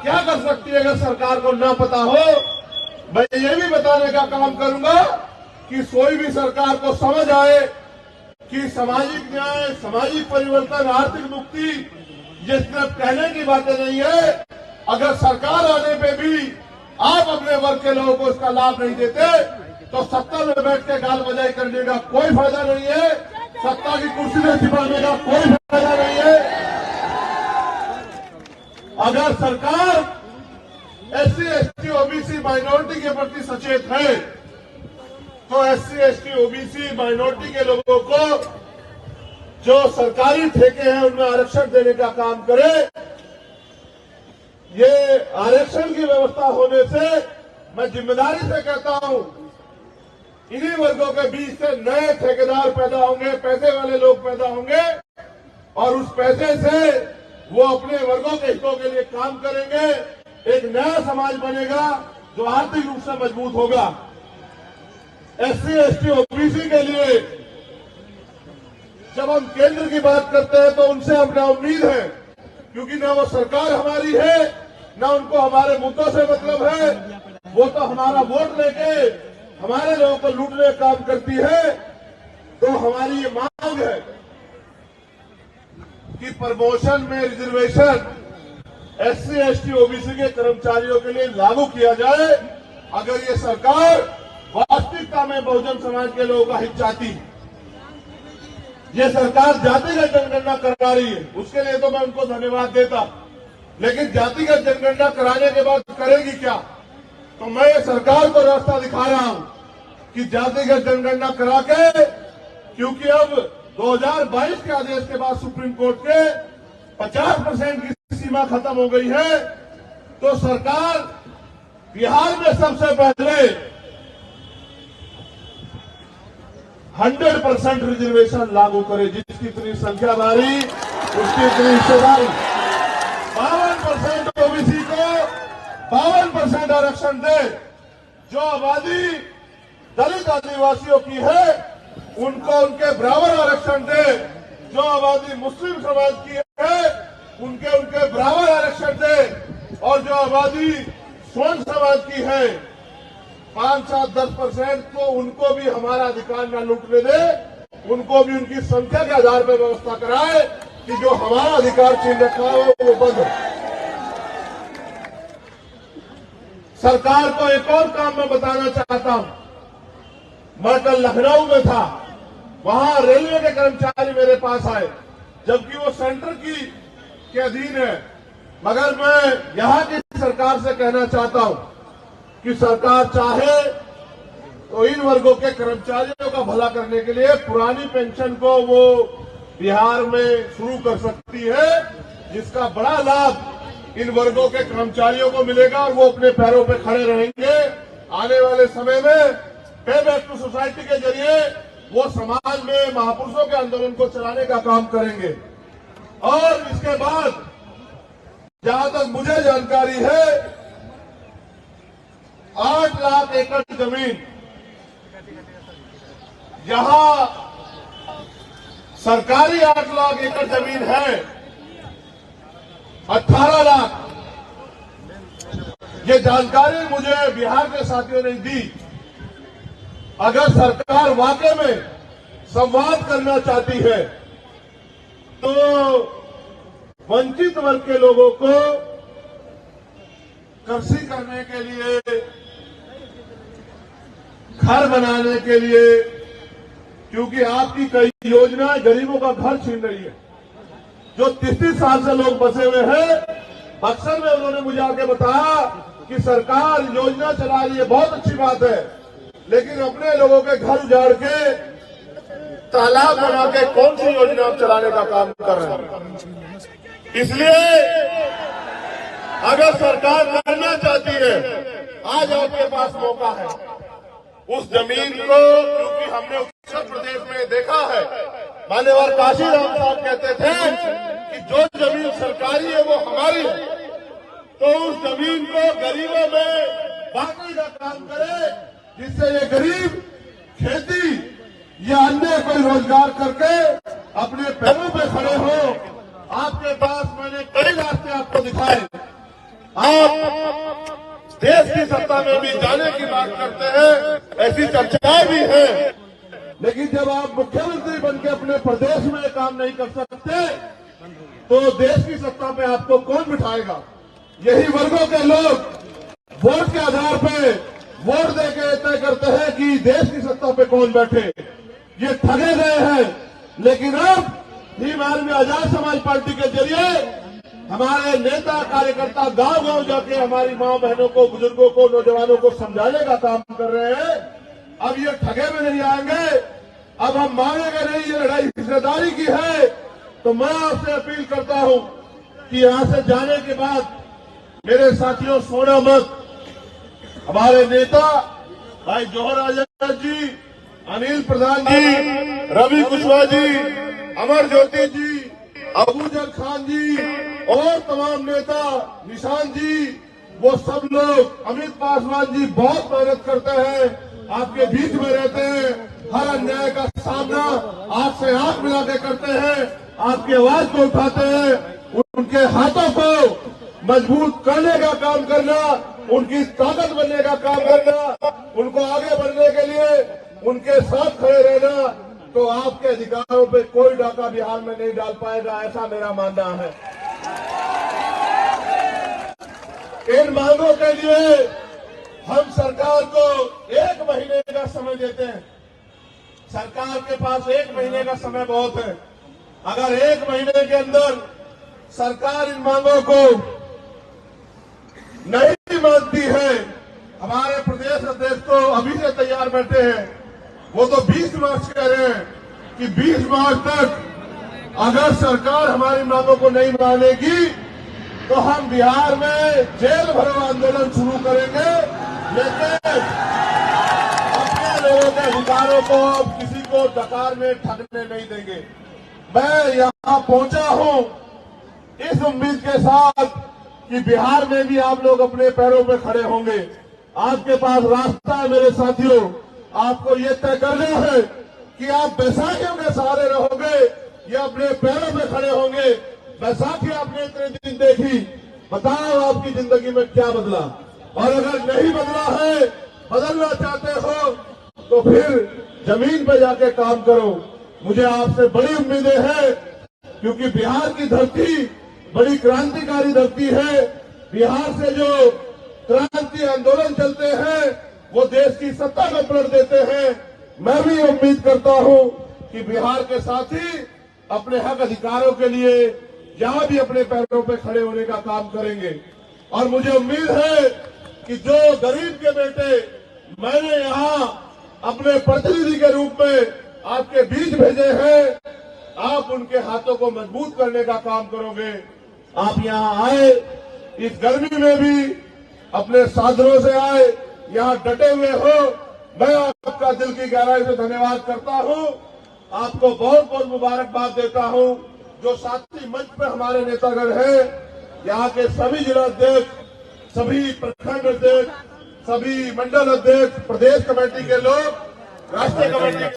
क्या कर सकती है अगर सरकार को न पता हो। मैं ये भी बताने का काम करूंगा कि कोई भी सरकार को समझ आए कि सामाजिक न्याय, सामाजिक परिवर्तन, आर्थिक मुक्ति ये सिर्फ कहने की बातें नहीं है। अगर सरकार आने पे भी आप अपने वर्ग के लोगों को इसका लाभ नहीं देते तो सत्ता में बैठ के गाल बजाई करने का कोई फायदा नहीं है, सत्ता की कुर्सी में छिपाने का कोई फायदा नहीं है। अगर सरकार एससी, एसटी, ओबीसी, माइनॉरिटी के प्रति सचेत है तो एससी, एसटी, ओबीसी, माइनॉरिटी के लोगों को जो सरकारी ठेके हैं उनमें आरक्षण देने का काम करे। ये आरक्षण की व्यवस्था होने से मैं जिम्मेदारी से कहता हूं, इन्हीं वर्गों के बीच से नए ठेकेदार पैदा होंगे, पैसे वाले लोग पैदा होंगे और उस पैसे से वो अपने वर्गों के हितों के लिए काम करेंगे। एक नया समाज बनेगा जो आर्थिक रूप से मजबूत होगा। एससी, एसटी, ओबीसी के लिए जब हम केंद्र की बात करते हैं तो उनसे अपना उम्मीद है, क्योंकि ना वो सरकार हमारी है, ना उनको हमारे मुद्दों से मतलब है। वो तो हमारा वोट लेके हमारे लोगों को लूटने का काम करती है। तो हमारी ये मांग है कि प्रमोशन में रिजर्वेशन एससी, एसटी, ओबीसी के कर्मचारियों के लिए लागू किया जाए। अगर ये सरकार वास्तविकता में बहुजन समाज के लोगों का हित चाहती, ये सरकार जातिगत जनगणना करा रही है, उसके लिए तो मैं उनको धन्यवाद देता, लेकिन जातिगत जनगणना कराने के बाद करेगी क्या? तो मैं सरकार को रास्ता दिखा रहा हूं कि जातिगत जनगणना करा के, क्योंकि अब 2022 के आदेश के बाद सुप्रीम कोर्ट के 50% की सीमा खत्म हो गई है, तो सरकार बिहार में सबसे पहले 100% रिजर्वेशन लागू करे। जिसकी इतनी संख्या भारी उसकी इतनी हिस्सेदारी। 52% ओबीसी को 52% आरक्षण दे। जो आबादी दलित आदिवासियों की है उनको उनके बराबर आरक्षण दे। जो आबादी मुस्लिम समाज की है उनके बराबर आरक्षण दे। और जो आबादी स्वर्ण समाज की है 5, 7, 10% को उनको भी हमारा अधिकार न लूटने दे। उनको भी उनकी संख्या के आधार पर व्यवस्था कराए कि जो हमारा अधिकार छीन रखा हो वो बंद हो। सरकार को एक और काम मैं बताना चाहता हूं। मैं कल लखनऊ में था, वहां रेलवे के कर्मचारी मेरे पास आए, जबकि वो सेंटर के अधीन है। मगर मैं यहां की सरकार से कहना चाहता हूं कि सरकार चाहे तो इन वर्गों के कर्मचारियों का भला करने के लिए पुरानी पेंशन को वो बिहार में शुरू कर सकती है, जिसका बड़ा लाभ इन वर्गों के कर्मचारियों को मिलेगा और वो अपने पैरों पर खड़े रहेंगे। आने वाले समय में पे बैक टू सोसाइटी के जरिए वो समाज में महापुरुषों के आंदोलन को चलाने का काम करेंगे। और इसके बाद जहां तक मुझे जानकारी है 8 लाख एकड़ जमीन, जहां सरकारी 8 लाख एकड़ जमीन है, 18 लाख, ये जानकारी मुझे बिहार के साथियों ने दी। अगर सरकार वाकई में संवाद करना चाहती है तो वंचित वर्ग के लोगों को कृषि करने के लिए, घर बनाने के लिए, क्योंकि आपकी कई योजनाएं गरीबों का घर छीन रही है। जो 30 साल से लोग बसे हुए हैं, बक्सर में उन्होंने मुझे आके बताया कि सरकार योजना चला रही है, बहुत अच्छी बात है, लेकिन अपने लोगों के घर उजाड़ के तालाब बना के कौन सी योजना आप चलाने का काम कर रहे हैं? इसलिए अगर सरकार करना चाहती है, आज आपके पास मौका है। उस जमीन को, क्योंकि हमने उत्तर प्रदेश में देखा है, मान्यवर काशीराम साहब कहते थे कि जो जमीन सरकारी है वो हमारी है, तो उस जमीन को गरीबों में बांटने का काम करे, जिससे ये गरीब खेती या अन्य कोई रोजगार करके अपने पैरों पे खड़े हो। आपके पास मैंने कई रास्ते आपको दिखाए, आप देश की सत्ता में भी जाने की बात करते हैं, ऐसी चर्चाएं भी हैं, लेकिन जब आप मुख्यमंत्री बनकर अपने प्रदेश में काम नहीं कर सकते तो देश की सत्ता पे आपको कौन बिठाएगा? यही वर्गों के लोग वोट के आधार पे वोट देके तय करते हैं कि देश की सत्ता पे कौन बैठे। ये ठगे गए हैं, लेकिन अब भीम आर्मी आजाद समाज पार्टी के जरिए हमारे नेता कार्यकर्ता गांव गांव जाके हमारी मां बहनों को, बुजुर्गों को, नौजवानों को समझाने का काम कर रहे हैं। अब ये ठगे में नहीं आएंगे, अब हम मांगेंगे नहीं, ये लड़ाई हिस्सेदारी की है। तो मैं आपसे अपील करता हूं कि यहां से जाने के बाद मेरे साथियों सोना मत। हमारे नेता भाई जौहर आजाद जी, अनिल प्रधान जी, रवि कुशवाहा जी, अमर ज्योति जी, अबूजर खान जी और तमाम नेता, निशान जी, वो सब लोग, अमित पासवान जी बहुत मेहनत करते हैं, आपके बीच में रहते हैं, हर अन्याय का सामना आंख से आंख मिला के करते हैं, आपकी आवाज को उठाते हैं, उनके हाथों को मजबूत करने का काम करना, उनकी ताकत बनने का काम करना, उनको आगे बढ़ने के लिए उनके साथ खड़े रहना, तो आपके अधिकारों पे कोई डाका बिहार में नहीं डाल पाएगा, ऐसा मेरा मानना है। इन मांगों के लिए हम सरकार को 1 महीने का समय देते हैं। सरकार के पास 1 महीने का समय बहुत है। अगर 1 महीने के अंदर सरकार इन मांगों को नहीं मानती है, हमारे प्रदेश अध्यक्ष तो अभी से तैयार बैठे हैं, वो तो 20 मार्च कह रहे हैं कि 20 मार्च तक अगर सरकार हमारी मांगों को नहीं मानेगी तो हम बिहार में जेल भरो आंदोलन शुरू करेंगे, लेकिन अपने लोगों के अधिकारों को अब किसी को डकार में ठगने नहीं देंगे। मैं यहां पहुंचा हूं इस उम्मीद के साथ कि बिहार में भी आप लोग अपने पैरों पे खड़े होंगे। आपके पास रास्ता है मेरे साथियों, आपको ये तय करना है कि आप बैसाखियों के सहारे रहोगे या अपने पैरों पे खड़े होंगे। बैसाखी आपने इतने दिन देखी, बताओ आपकी जिंदगी में क्या बदला? और अगर नहीं बदला है, बदलना चाहते हो तो फिर जमीन पे जाके काम करो। मुझे आपसे बड़ी उम्मीदें हैं, क्योंकि बिहार की धरती बड़ी क्रांतिकारी धरती है। बिहार से जो क्रांति आंदोलन चलते हैं वो देश की सत्ता को पलट देते हैं। मैं भी उम्मीद करता हूं कि बिहार के साथी अपने हक अधिकारों के लिए यहां भी अपने पैरों पे खड़े होने का काम करेंगे। और मुझे उम्मीद है कि जो गरीब के बेटे मैंने यहां अपने प्रतिनिधि के रूप में आपके बीच भेजे हैं, आप उनके हाथों को मजबूत करने का काम करोगे। आप यहां आए, इस गर्मी में भी अपने साधनों से आए, यहां डटे हुए हो, मैं आपका दिल की गहराई से धन्यवाद करता हूं। आपको बहुत बहुत मुबारकबाद देता हूं। जो साथी मंच पर हमारे नेतागण हैं, यहाँ के सभी जिला अध्यक्ष, सभी प्रखंड अध्यक्ष, सभी मंडल अध्यक्ष, प्रदेश कमेटी के लोग, राष्ट्रीय कमेटी